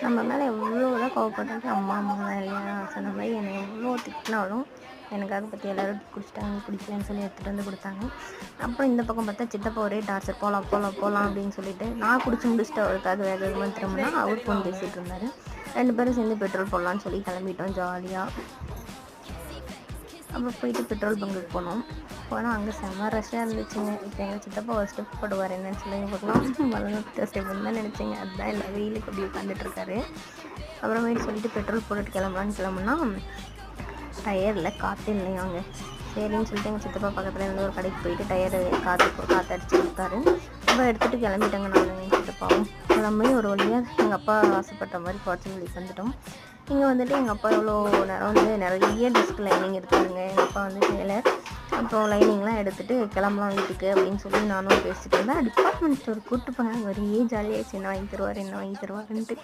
நம்ம மேலே எவ்வளோ தான் கோவப்பட்டாலும் அம்மா அம்மா தான் இல்லையா சொன்ன மாதிரி என்னை எவ்வளோ திட்டினாலும் எனக்காக பற்றி எல்லோரும் குடிச்சிட்டாங்க குடிக்கலன்னு சொல்லி எடுத்துகிட்டு வந்து கொடுத்தாங்க. அப்புறம் இந்த பக்கம் பார்த்தா சித்தப்பா ஒரே டார்ச்சர், போகலாம் போகலாம் போகலாம் அப்படின்னு சொல்லிட்டு நான் குடிச்சு முடிச்சுட்டு அவருக்காக வேக வேகமாக திரும்பினா அவர் ஃபோன் பேசிகிட்டு இருந்தார். 2 பேரும் சேர்ந்து பெட்ரோல் போடலான்னு சொல்லி கிளம்பிட்டோம் ஜாலியாக. அப்புறம் போயிட்டு பெட்ரோல் பங்குக்கு போனோம். போனால் அங்கே செம்ம ரஷ்ஷாக இருந்துச்சுங்க. இப்போ எங்கள் சித்தப்பா ஒரு ஸ்டெப் போடுவார் என்னன்னு சொல்லி பார்க்கலாம். மலர்ந்த ஸ்டெப்னு தான் நினச்சிங்க. அதுதான் இல்லை, வெயிலுக்கு அப்படி உட்காந்துட்ருக்காரு. அப்புறமேட்டு சொல்லிட்டு பெட்ரோல் போட்டுட்டு கிளம்புனா டயரில் காற்று இல்லையாங்க. சரின்னு சொல்லிட்டு எங்கள் சித்தப்பா பக்கத்தில் இருந்து ஒரு கடைக்கு போயிட்டு டயரு காற்று அடிச்சு கொடுத்தாரு. அப்புறம் எடுத்துகிட்டு கிளம்பிட்டேங்க. நான் எங்கள் சித்தப்பாவும் கிளம்பி ஒரு வழியாக எங்கள் அப்பா ஆசைப்பட்ட மாதிரி ஃபார்ச்சூனர்க்கு வந்துட்டோம். இங்கே வந்துட்டு எங்கள் அப்பா எவ்வளோ நேரம் வந்து நிறைய டிஸ்க் லைனிங் எடுத்தாருங்க. எங்கள் அப்பா வந்து டெய்லர். அப்புறம் லைனிங்லாம் எடுத்துகிட்டு கிளம்பலாம் வீட்டுக்கு அப்படின்னு சொல்லி நானும் பேசிட்டு இருந்தேன். டிபார்ட்மெண்ட் ஸ்டோர் கூப்பிட்டு போனாங்க. ஒரே ஜாலியாகிடுச்சு, என்ன வாங்கி தருவார் என்ன வாங்கி தருவாருன்ட்டு.